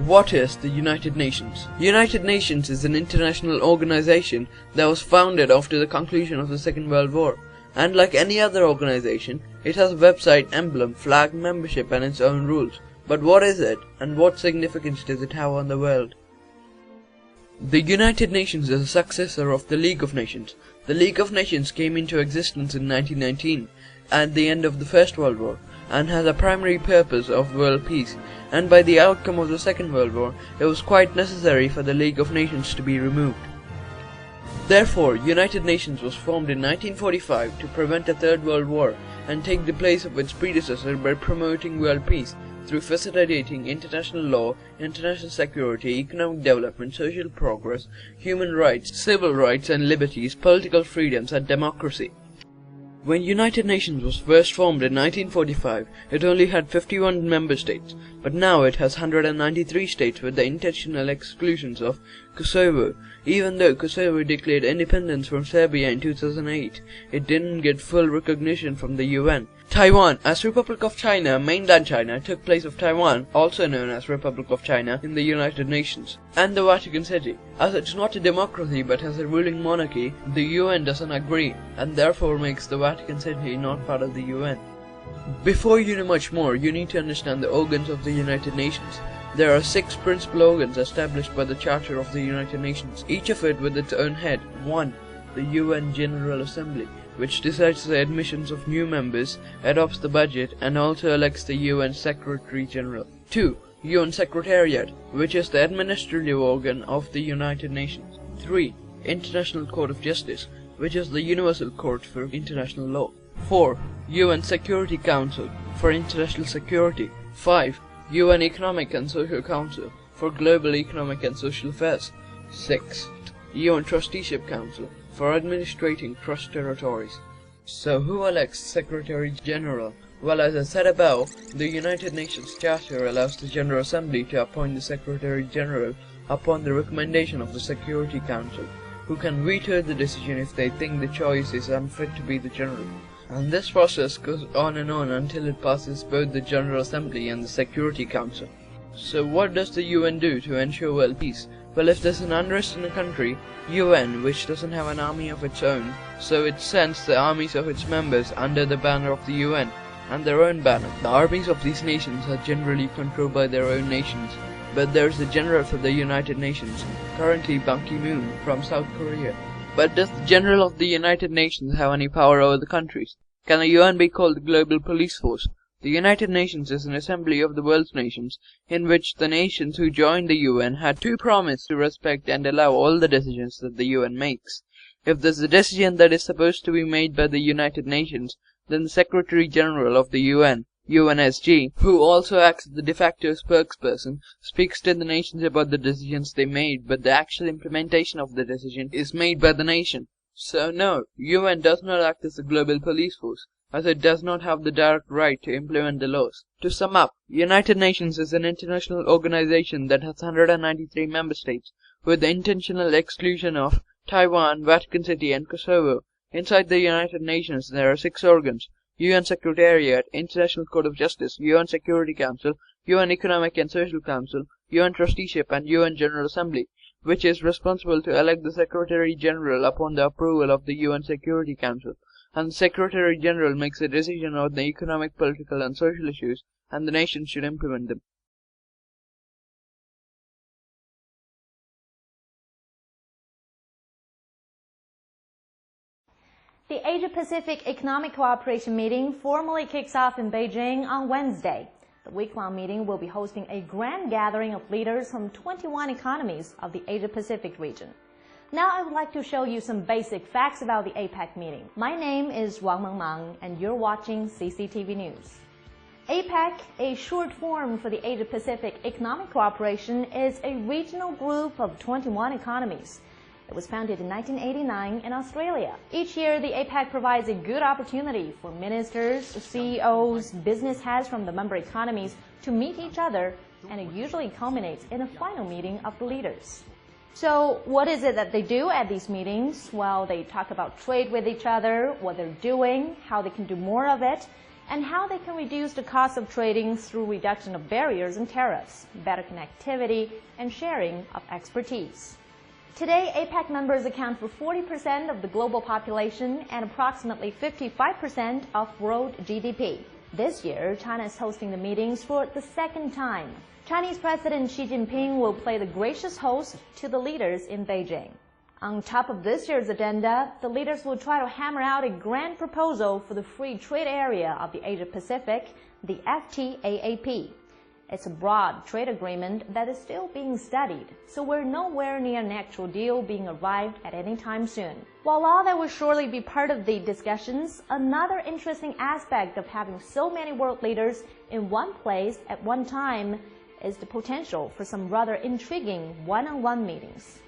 What is the United Nations? United Nations is an international organization that was founded after the conclusion of the Second World War. And like any other organization, it has a website, emblem, flag, membership and its own rules. But what is it, and what significance does it have on the world? The United Nations is a successor of the League of Nations. The League of Nations came into existence in 1919, at the end of the First World War, and has a primary purpose of world peace, and by the outcome of the Second World War, it was quite necessary for the League of Nations to be removed. Therefore, United Nations was formed in 1945 to prevent a Third World War and take the place of its predecessor by promoting world peace through facilitating international law, international security, economic development, social progress, human rights, civil rights and liberties, political freedoms and democracy. When United Nations was first formed in 1945, it only had 51 member states, but now it has 193 states with the intentional exclusions of Kosovo. Even though Kosovo declared independence from Serbia in 2008, it didn't get full recognition from the UN. Taiwan, as Republic of China, mainland China, took place of Taiwan, also known as Republic of China, in the United Nations. And the Vatican City. As it's not a democracy but has a ruling monarchy, the UN doesn't agree, and therefore makes the Vatican City not part of the UN. Before you know much more, you need to understand the organs of the United Nations. There are 6 principal organs established by the Charter of the United Nations, each of it with its own head. 1. The UN General Assembly, which decides the admissions of new members, adopts the budget, and also elects the UN Secretary General. 2. UN Secretariat, which is the administrative organ of the United Nations. 3. International Court of Justice, which is the universal court for international law. 4. UN Security Council, for international security. 5. UN Economic and Social Council, for global economic and social affairs. 6. UN Trusteeship Council, for administrating trust territories. So who elects Secretary General? Well, as I said above, the United Nations Charter allows the General Assembly to appoint the Secretary General upon the recommendation of the Security Council, who can veto the decision if they think the choice is unfit to be the General. And this process goes on and on until it passes both the General Assembly and the Security Council. So what does the UN do to ensure world peace? Well, if there's an unrest in a country, UN, which doesn't have an army of its own, so it sends the armies of its members under the banner of the UN, and their own banner. The armies of these nations are generally controlled by their own nations, but there's the General for the United Nations, currently Ban Ki-moon from South Korea. But does the General of the United Nations have any power over the countries? Can the UN be called the global police force? The United Nations is an assembly of the world's nations, in which the nations who joined the UN had to promise to respect and allow all the decisions that the UN makes. If there's a decision that is supposed to be made by the United Nations, then the Secretary General of the UN, UNSG, who also acts as the de facto spokesperson, speaks to the nations about the decisions they made, but the actual implementation of the decision is made by the nation. So no, UN does not act as a global police force, as it does not have the direct right to implement the laws. To sum up, United Nations is an international organization that has 193 member states, with the intentional exclusion of Taiwan, Vatican City and Kosovo. Inside the United Nations there are 6 organs: UN Secretariat, International Court of Justice, UN Security Council, UN Economic and Social Council, UN Trusteeship and UN General Assembly, which is responsible to elect the Secretary General upon the approval of the UN Security Council. And the Secretary General makes a decision on the economic, political and social issues, and the nations should implement them. The Asia-Pacific Economic Cooperation meeting formally kicks off in Beijing on Wednesday. The week-long meeting will be hosting a grand gathering of leaders from 21 economies of the Asia-Pacific region. Now I would like to show you some basic facts about the APEC meeting. My name is Wang Mengmang and you're watching CCTV News. APEC, a short form for the Asia-Pacific Economic Cooperation, is a regional group of 21 economies. It was founded in 1989 in Australia. Each year, the APEC provides a good opportunity for ministers, CEOs, business heads from the member economies to meet each other, and it usually culminates in a final meeting of the leaders. So what is it that they do at these meetings? Well, they talk about trade with each other, what they're doing, how they can do more of it, and how they can reduce the cost of trading through reduction of barriers and tariffs, better connectivity, and sharing of expertise. Today, APEC members account for 40% of the global population and approximately 55% of world GDP. This year, China is hosting the meetings for the second time. Chinese President Xi Jinping will play the gracious host to the leaders in Beijing. On top of this year's agenda, the leaders will try to hammer out a grand proposal for the free trade area of the Asia-Pacific, the FTAAP. It's a broad trade agreement that is still being studied, so we're nowhere near an actual deal being arrived at any time soon. While all that will surely be part of the discussions, another interesting aspect of having so many world leaders in one place at one time is the potential for some rather intriguing one-on-one meetings.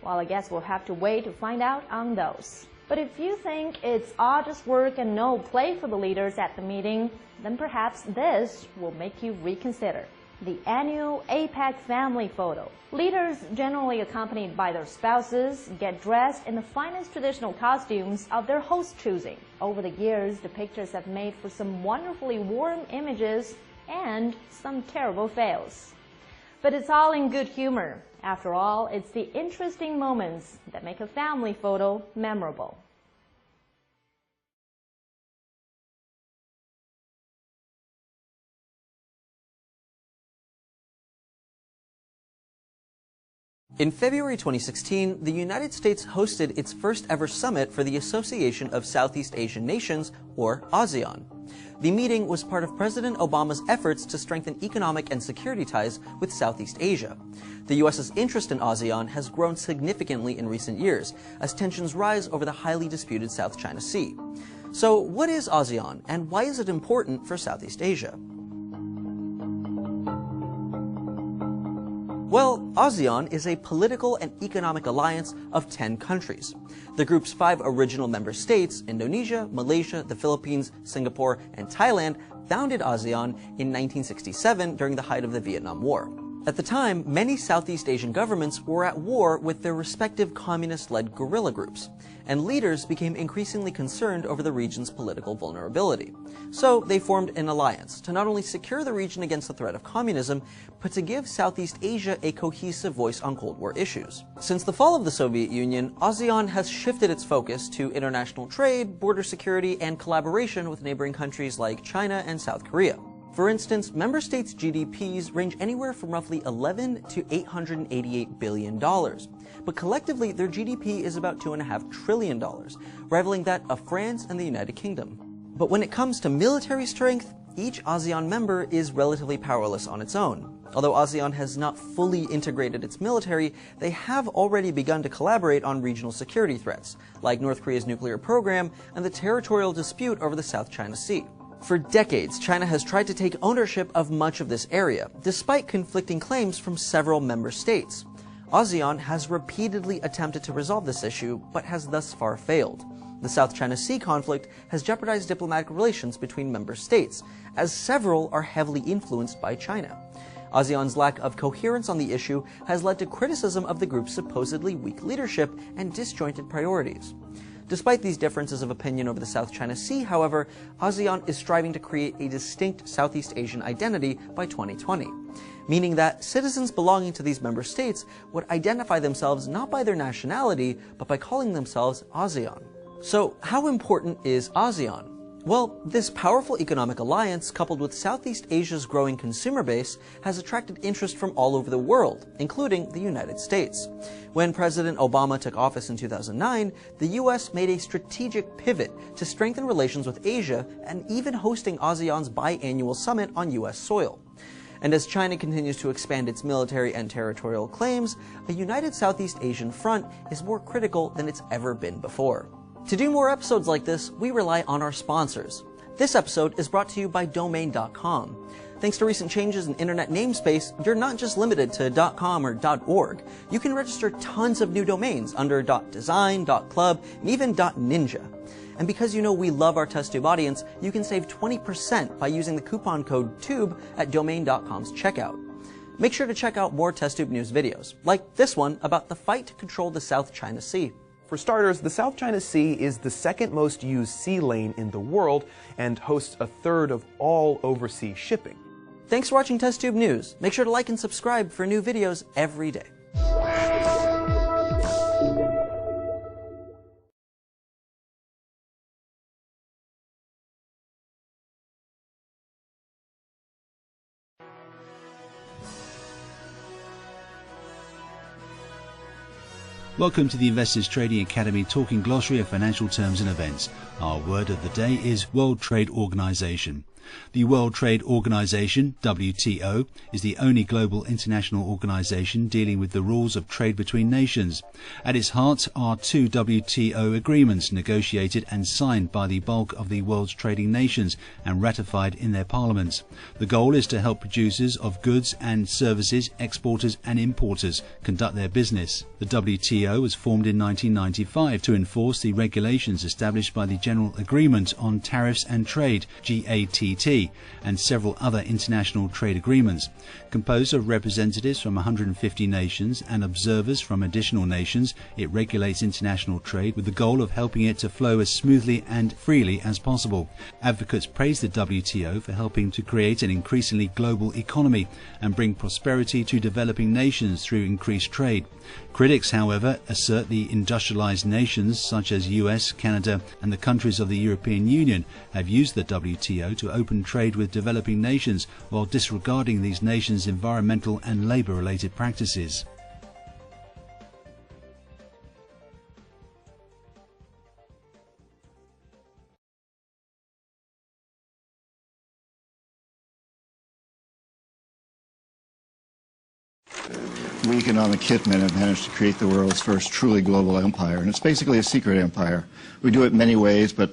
Well, I guess we'll have to wait to find out on those. But if you think it's all just work and no play for the leaders at the meeting, then perhaps this will make you reconsider. The annual APEC family photo. Leaders, generally accompanied by their spouses, get dressed in the finest traditional costumes of their host choosing. Over the years, the pictures have made for some wonderfully warm images and some terrible fails. But it's all in good humor. After all, it's the interesting moments that make a family photo memorable. In February 2016, the United States hosted its first ever summit for the Association of Southeast Asian Nations, or ASEAN. The meeting was part of President Obama's efforts to strengthen economic and security ties with Southeast Asia. The U.S.'s interest in ASEAN has grown significantly in recent years, as tensions rise over the highly disputed South China Sea. So what is ASEAN, and why is it important for Southeast Asia? Well, ASEAN is a political and economic alliance of 10 countries. The group's 5 original member states, Indonesia, Malaysia, the Philippines, Singapore, and Thailand, founded ASEAN in 1967 during the height of the Vietnam War. At the time, many Southeast Asian governments were at war with their respective communist-led guerrilla groups, and leaders became increasingly concerned over the region's political vulnerability. So they formed an alliance to not only secure the region against the threat of communism, but to give Southeast Asia a cohesive voice on Cold War issues. Since the fall of the Soviet Union, ASEAN has shifted its focus to international trade, border security, and collaboration with neighboring countries like China and South Korea. For instance, member states' GDPs range anywhere from roughly $11 to $888 billion, but collectively their GDP is about $2.5 trillion, rivaling that of France and the United Kingdom. But when it comes to military strength, each ASEAN member is relatively powerless on its own. Although ASEAN has not fully integrated its military, they have already begun to collaborate on regional security threats, like North Korea's nuclear program and the territorial dispute over the South China Sea. For decades, China has tried to take ownership of much of this area, despite conflicting claims from several member states. ASEAN has repeatedly attempted to resolve this issue, but has thus far failed. The South China Sea conflict has jeopardized diplomatic relations between member states, as several are heavily influenced by China. ASEAN's lack of coherence on the issue has led to criticism of the group's supposedly weak leadership and disjointed priorities. Despite these differences of opinion over the South China Sea, however, ASEAN is striving to create a distinct Southeast Asian identity by 2020, meaning that citizens belonging to these member states would identify themselves not by their nationality, but by calling themselves ASEAN. So, how important is ASEAN? Well, this powerful economic alliance, coupled with Southeast Asia's growing consumer base, has attracted interest from all over the world, including the United States. When President Obama took office in 2009, the U.S. made a strategic pivot to strengthen relations with Asia and even hosting ASEAN's biannual summit on U.S. soil. And as China continues to expand its military and territorial claims, a united Southeast Asian front is more critical than it's ever been before. To do more episodes like this, we rely on our sponsors. This episode is brought to you by Domain.com. Thanks to recent changes in internet namespace, you're not just limited to .com or .org. You can register tons of new domains under .design, .club, and even .ninja. And because you know we love our TestTube audience, you can save 20% by using the coupon code TUBE at Domain.com's checkout. Make sure to check out more TestTube news videos, like this one about the fight to control the South China Sea. For starters, the South China Sea is the second most used sea lane in the world and hosts a third of all overseas shipping. Thanks for watching TestTube News. Make sure to like and subscribe for new videos every day. Welcome to the Investors Trading Academy Talking Glossary of Financial Terms and Events. Our word of the day is World Trade Organization. The World Trade Organization, WTO, is the only global international organization dealing with the rules of trade between nations. At its heart are two WTO agreements negotiated and signed by the bulk of the world's trading nations and ratified in their parliaments. The goal is to help producers of goods and services, exporters and importers conduct their business. The WTO was formed in 1995 to enforce the regulations established by the General Agreement on Tariffs and Trade, GATT, and several other international trade agreements. Composed of representatives from 150 nations and observers from additional nations, it regulates international trade with the goal of helping it to flow as smoothly and freely as possible. Advocates praise the WTO for helping to create an increasingly global economy and bring prosperity to developing nations through increased trade. Critics, however, assert the industrialized nations such as US, Canada and the countries of the European Union have used the WTO to open trade with developing nations while disregarding these nations' environmental and labor-related practices. We economic hitmen have managed to create the world's first truly global empire, and it's basically a secret empire. We do it many ways, but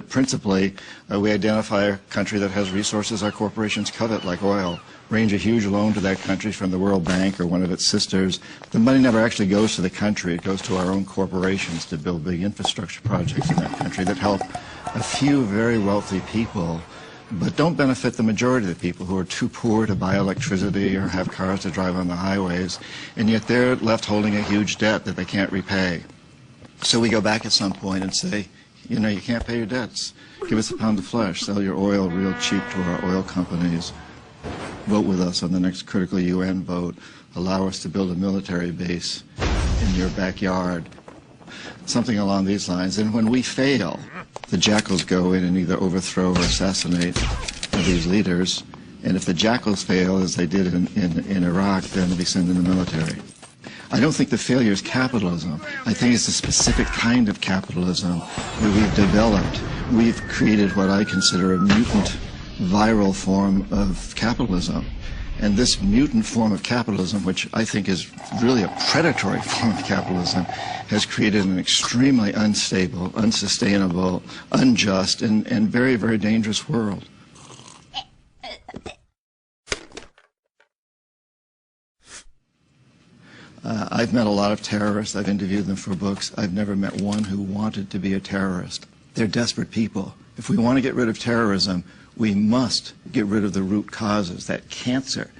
principally we identify a country that has resources our corporations covet, like oil, arrange a huge loan to that country from the World Bank or one of its sisters. The money never actually goes to the country. It goes to our own corporations to build big infrastructure projects in that country that help a few very wealthy people, but don't benefit the majority of the people who are too poor to buy electricity or have cars to drive on the highways, and yet they're left holding a huge debt that they can't repay. So we go back at some point and say, you know, you can't pay your debts. Give us a pound of flesh. Sell your oil real cheap to our oil companies. Vote with us on the next critical UN vote. Allow us to build a military base in your backyard. Something along these lines. And when we fail, the jackals go in and either overthrow or assassinate these leaders. And if the jackals fail, as they did in Iraq, then we send in the military. I don't think the failure is capitalism. I think it's a specific kind of capitalism that we've developed. We've created what I consider a mutant, viral form of capitalism. And this mutant form of capitalism, which I think is really a predatory form of capitalism, has created an extremely unstable, unsustainable, unjust, and very, very dangerous world. I've met a lot of terrorists. I've interviewed them for books. I've never met one who wanted to be a terrorist. They're desperate people. If we want to get rid of terrorism, we must get rid of the root causes, that cancer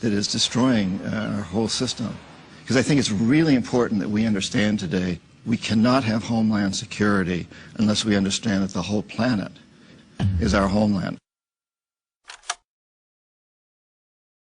that is destroying our whole system. Because I think it's really important that we understand today we cannot have homeland security unless we understand that the whole planet is our homeland.